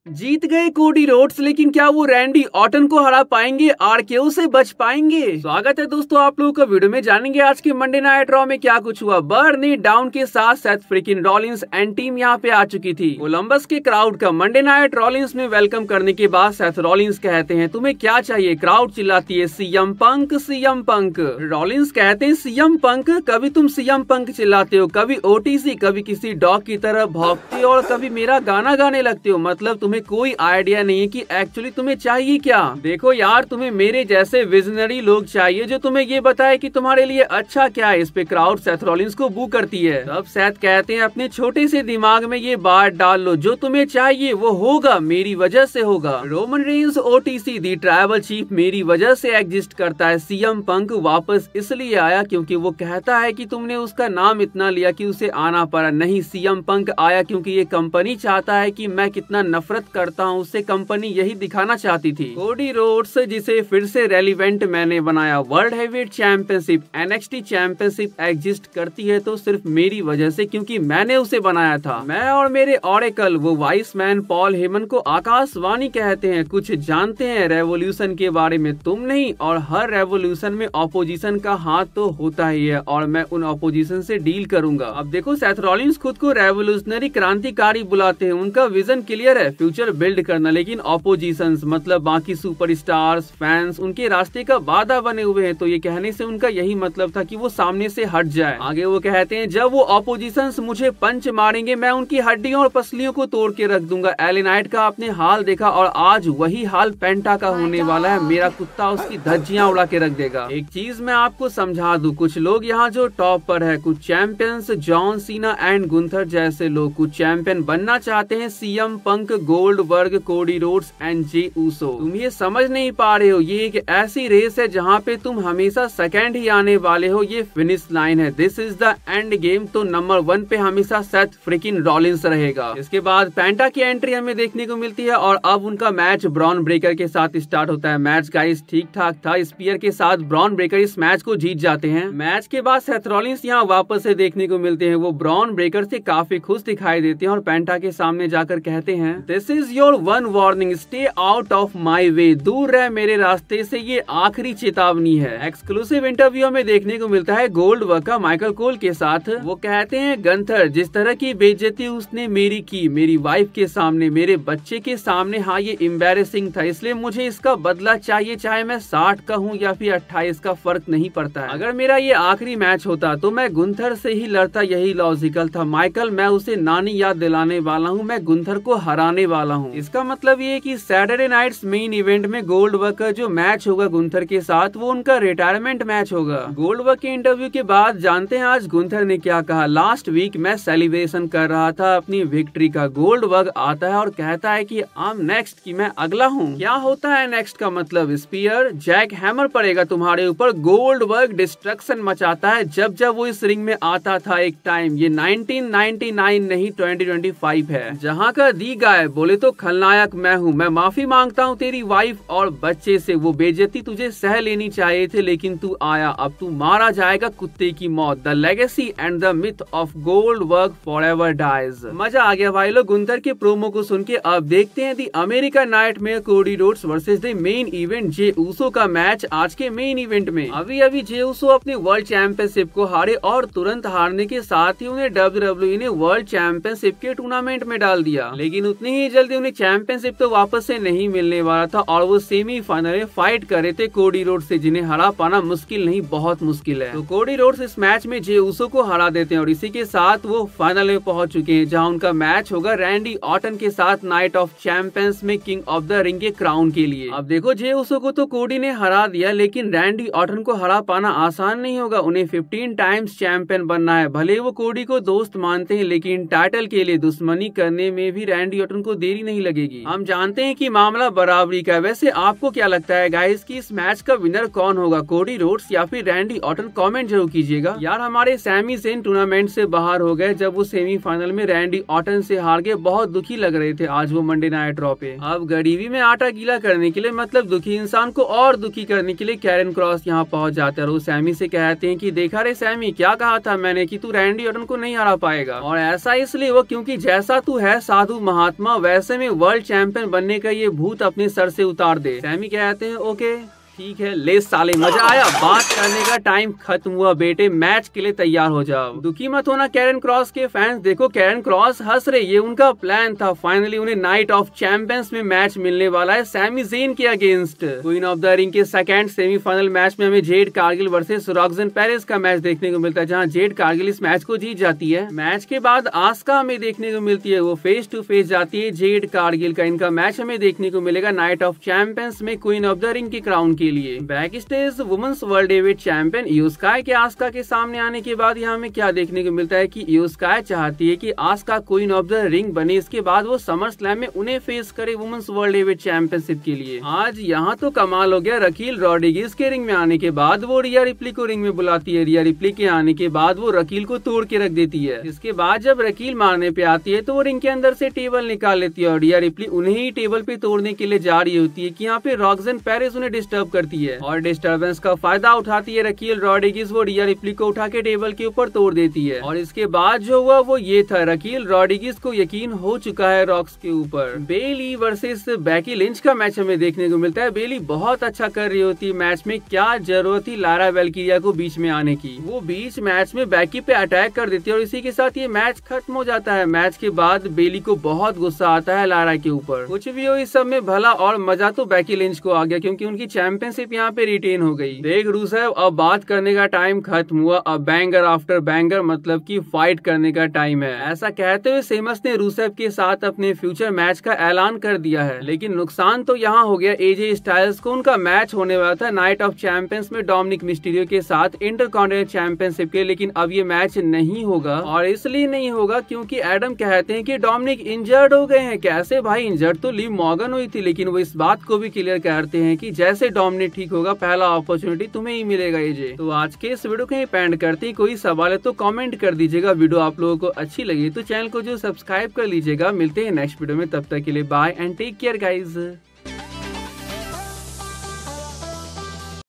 जीत गए Cody Rhodes, लेकिन क्या वो रैंडी ऑर्टन को हरा पाएंगे? आरकेओ से बच पाएंगे? स्वागत है दोस्तों आप लोगों का वीडियो में। जानेंगे आज के मंडे नाइट रॉ में क्या कुछ हुआ। बर्नी डाउन के साथ सेथ फ्रीकिन रॉलिंस एंड टीम यहाँ पे आ चुकी थी। कोलंबस के क्राउड का मंडे नाइट रॉलिंस में वेलकम करने के बाद सेथ रॉलिंस कहते हैं तुम्हें क्या चाहिए? क्राउड चिल्लाती है CM Punk, CM Punk. Rollins कहते हैं सीएम पंक? कभी तुम सीएम पंक चिल्लाते हो, कभी ओटीसी, कभी किसी डॉग की तरह भौंकते हो और कभी मेरा गाना गाने लगते हो। मतलब तुम्हें कोई आइडिया नहीं है कि एक्चुअली तुम्हें चाहिए क्या। देखो यार, तुम्हें मेरे जैसे विजनरी लोग चाहिए जो तुम्हें ये बताए कि तुम्हारे लिए अच्छा क्या है। इस पे क्राउड सेथ रॉलिंस को बू करती है। तब सेथ कहते हैं अपने छोटे से दिमाग में ये बात डाल लो, जो तुम्हें चाहिए वो होगा, मेरी वजह से होगा। रोमन रेंस ओटीसी दी ट्राइबल चीफ मेरी वजह से एग्जिस्ट करता है। सीएम पंक वापस इसलिए आया क्योंकि वो कहता है कि तुमने उसका नाम इतना लिया कि उसे आना पड़ा। नहीं, सीएम पंक आया क्योंकि ये कंपनी चाहता है कि मैं कितना नफरत करता हूँ उससे। कंपनी यही दिखाना चाहती थी। कोडी रोड्स जिसे फिर से रेलिवेंट मैंने बनाया। World heavyweight championship, NXT championship exist करती है तो सिर्फ मेरी वजह से, क्योंकि मैंने उसे बनाया था। मैं और मेरे ऑरेकल वो वाइस मैन पॉल हेमन को आकाशवाणी कहते हैं। कुछ जानते हैं रेवोल्यूशन के बारे में, तुम नहीं। और हर रेवोल्यूशन में ऑपोजिशन का हाथ तो होता ही है और मैं उन ऑपोजिशन से डील करूंगा। अब देखो, सेथ रॉलिंस खुद को रेवोल्यूशनरी क्रांतिकारी बुलाते हैं। उनका विजन क्लियर है, फ्यूचर बिल्ड करना। लेकिन ऑपोजिशंस मतलब बाकी सुपरस्टार्स, फैंस उनके रास्ते का बाधा बने हुए हैं। तो ये कहने से उनका यही मतलब था कि वो सामने से हट जाए। आगे वो कहते हैं जब वो ऑपोजिशंस मुझे पंच मारेंगे मैं उनकी हड्डियों और पसलियों को तोड़ के रख दूंगा। एले नाइट का आपने हाल देखा और आज वही हाल पेंटा का होने वाला है। मेरा कुत्ता उसकी धज्जियां उड़ा के रख देगा। एक चीज मैं आपको समझा दूं, कुछ लोग यहाँ जो टॉप पर है, कुछ champions John Cena and Gunther जैसे लोग कुछ चैंपियन बनना चाहते हैं। CM Punk, Goldberg, Cody Rhodes and Jey Uso. तुम ये समझ नहीं पा रहे हो, ये एक ऐसी रेस है जहाँ पे तुम हमेशा सेकंड ही आने वाले हो। ये फिनिश लाइन है, this is the end game. तो नंबर 1 पे हमेशा सेथ फ्रीकिन रॉलिंस रहेगा। इसके बाद पेंटा की एंट्री हमें देखने को मिलती है और अब उनका मैच ब्रॉन ब्रेकर के साथ स्टार्ट होता है। मैच गाइस ठीक ठाक था। स्पीयर के साथ ब्रॉन ब्रेकर इस मैच को जीत जाते हैं। मैच के बाद सेथ रॉलिंस यहाँ वापस से देखने को मिलते हैं। वो ब्रॉन ब्रेकर से काफी खुश दिखाई देते हैं और पेंटा के सामने जाकर कहते हैं this is your one warning, stay out of my way. दूर रहे मेरे रास्ते से, ये आखिरी चेतावनी है। एक्सक्लूसिव इंटरव्यू में देखने को मिलता है गोल्डबर्ग का माइकल कोल के साथ। वो कहते हैं गंथर, जिस तरह की बेइज्जती उसने मेरी की, मेरी वाइफ के सामने, मेरे बच्चे के सामने, हाँ ये एम्बैरेसिंग था। इसलिए मुझे इसका बदला चाहिए, चाहे मैं 60 का हूँ या फिर 28 का, फर्क नहीं पड़ता है। अगर मेरा ये आखिरी मैच होता तो मैं गुंथर से ही लड़ता, यही लॉजिकल था। माइकल, मैं उसे नानी याद दिलाने वाला हूँ, मैं गुंथर को हराने वाला हूँ। इसका मतलब ये कि सैटरडे नाइट्स मेन इवेंट में गोल्डबर्ग का जो मैच होगा गुंथर के साथ, वो उनका रिटायरमेंट मैच होगा। गोल्डबर्ग के इंटरव्यू के बाद जानते हैं आज गुंथर ने क्या कहा। लास्ट वीक मैं सेलिब्रेशन कर रहा था अपनी विक्ट्री का। गोल्डबर्ग आता है और कहता है कि आई एम नेक्स्ट, कि मैं अगला हूँ। क्या होता है नेक्स्ट का मतलब? स्पीयर जैक हैमर पड़ेगा तुम्हारे ऊपर। गोल्डबर्ग डिस्ट्रक्शन मचाता है जब जब वो इस रिंग में आता था एक टाइम। ये 1999 नहीं 2025 है, जहाँ का दी गाय बोले तो खलनायक मैं हूँ। मैं माफी मांगता हूँ तेरी वाइफ और बच्चे से। वो बेइज्जती तुझे सह लेनी चाहिए थे लेकिन तू आया, अब तू मारा जाएगा कुत्ते की मौत। The legacy and the myth of Goldberg forever dies. मजा आ गया भाई लोग गुंथर के प्रोमो को सुन के। अब देखते हैं दी अमेरिका नाइट में Cody Rhodes versus the main event Jey Uso का मैच। आज के मेन इवेंट में अभी जे ऊसो अपने वर्ल्ड चैंपियनशिप को हारे और तुरंत हारने के साथ ही उन्हें WWE ने वर्ल्ड चैंपियनशिप के टूर्नामेंट में डाल दिया। लेकिन उतनी ही जल्दी उन्हें चैंपियनशिप तो वापस से नहीं मिलने वाला था और वो सेमीफाइनल में फाइट कर रहे थे कोडी रोड्स से, जिन्हें हरा पाना मुश्किल नहीं, बहुत मुश्किल है। तो कोडी रोड्स इस मैच में जे ऊसो को हरा देते हैं और इसी के साथ वो फाइनल में पहुंच चुके हैं, जहां उनका मैच होगा रैंडी ऑर्टन के साथ नाइट ऑफ चैंपियंस में किंग ऑफ द रिंग के क्राउन के लिए। अब देखो, जे ऊसो को तो कोडी ने हरा दिया, लेकिन रैंडी ऑर्टन को हरा पाना आसान नहीं होगा। उन्हें 15 टाइम्स चैंपियन बनना है। भले वो कोडी को दोस्त मानते हैं, लेकिन टाइटल के लिए दुश्मनी करने में भी रैंडी ऑर्टन को देरी नहीं लगेगी। हम जानते हैं कि मामला बराबरी का है। वैसे आपको क्या लगता है गाइस कि इस मैच का विनर कौन होगा, कोडी रोड्स या फिर रैंडी ऑर्टन? कमेंट जरूर कीजिएगा। यार हमारे सैमी ज़ेन टूर्नामेंट से बाहर हो गए जब वो सेमीफाइनल में रैंडी ऑर्टन से हार गए। बहुत दुखी लग रहे थे आज वो मंडे नाइट रॉ पे। अब गरीबी में आटा गीला करने के लिए, मतलब दुखी इंसान को और दुखी करने के लिए कैरन क्रॉस यहाँ पहुंच जाते हैं और वो सैमी से कहते हैं कि देखा रे सैमी, क्या कहा था मैंने कि तू रैंडी ऑर्टन को नहीं हरा पाएगा। और ऐसा इसलिए वो क्योंकि जैसा तू है साधु महात्मा ऐसे में वर्ल्ड चैंपियन बनने का ये भूत अपने सर से उतार दे। सैमी कहते हैं ओके ठीक है, ले साले मजा आया, बात करने का टाइम खत्म हुआ बेटे, मैच के लिए तैयार हो जाओ। दुखी मत होना कैरन क्रॉस के फैंस, देखो कैरन क्रॉस हंस रहे, ये उनका प्लान था। फाइनली उन्हें नाइट ऑफ चैंपियंस में मैच मिलने वाला है सैमी ज़ेन के against. Queen of the ring के सेकंड सेमीफाइनल मैच में हमें जेड कारगिल वर्सेस रॉक्सन पेरेस का मैच देखने को मिलता है, जहां जेड कारगिल इस मैच को जीत जाती है। मैच के बाद आस्का हमें देखने को मिलती है, वो फेस टू फेस जाती है जेड कारगिल का। इनका मैच हमें देखने को मिलेगा नाइट ऑफ चैंपियंस में क्वीन ऑफ द रिंग की क्राउन के लिए। Backstage women's world heavyweight champion Iyo Sky के आस्का के सामने आने के बाद यहाँ हमें क्या देखने को मिलता है कि इयो स्काई चाहती है कि Asuka Queen of the Ring बने, इसके बाद वो समर स्लैम में उन्हें फेस करे वुमेन्स वर्ल्ड हेवीवेट चैंपियनशिप के लिए। आज यहाँ तो कमाल हो गया, रकील रॉड्रिगेज के रिंग में आने के बाद वो रिया रिप्ली को रिंग में बुलाती है। रिया रिप्ली के आने के बाद वो रकील को तोड़ के रख देती है। इसके बाद जब रकील मारने पे आती है तो वो रिंग के अंदर से टेबल निकाल लेती है और रिया रिप्ली उन्हें ही टेबल पे तोड़ने के लिए जा रही होती है कि यहाँ पे रॉक्सन पेरेस उन्हें डिस्टर्ब करती है और डिस्टर्बेंस का फायदा उठाती है रकील रॉड्रिगेज, वो रिया रिप्ली को उठा के टेबल के ऊपर तोड़ देती है। और इसके बाद जो हुआ वो ये था, रकील रॉड्रिगेज को यकीन हो चुका है रॉक्स के ऊपर। बेली वर्सेस बैकी लिंच का मैच हमें देखने को मिलता है। बेली बहुत अच्छा कर रही होती है मैच में, क्या जरूरत थी लारा वेल्किरिया को बीच में आने की, वो बीच मैच में बैकी पे अटैक कर देती है और इसी के साथ ये मैच खत्म हो जाता है। मैच के बाद बेली को बहुत गुस्सा आता है लारा के ऊपर। कुछ भी हो, इस सब में भला और मजा तो बैकी लिंच को आ गया क्योंकि उनकी चैंपियनशिप यहाँ पे रिटेन हो गई। देख रूसेव, अब बात करने का टाइम खत्म हुआ, अब बैंगर आफ्टर बैंगर मतलब कि फाइट करने का टाइम है। ऐसा कहते हुए सेमस ने रूसेव के साथ अपने फ्यूचर मैच का ऐलान कर दिया है। लेकिन नुकसान तो यहाँ हो गया एजे स्टाइल्स को, उनका मैच होने वाला था नाइट ऑफ चैंपियंस में डोमिनिक मिस्टीरियो के साथ इंटरकॉन्टिनेंटल चैंपियनशिप के, लेकिन अब ये मैच नहीं होगा। और इसलिए नहीं होगा क्योंकि एडम कहते हैं कि डोमिनिक इंजर्ड हो गए हैं। कैसे भाई, इंजर्ड तो लिव मॉर्गन हुई थी, लेकिन वो इस बात को भी क्लियर करते हैं कि जैसे डोमिनिक ठीक होगा पहला अपॉर्चुनिटी तुम्हें ही मिलेगा एजे। तो आज के इस वीडियो को यहीं पेंड करते हैं, कोई सवाल है तो कमेंट कर दीजिएगा। वीडियो आप लोगों को अच्छी लगी तो चैनल को जो सब्सक्राइब कर लीजिएगा। मिलते हैं नेक्स्ट वीडियो में, तब तक के लिए bye and take care guys.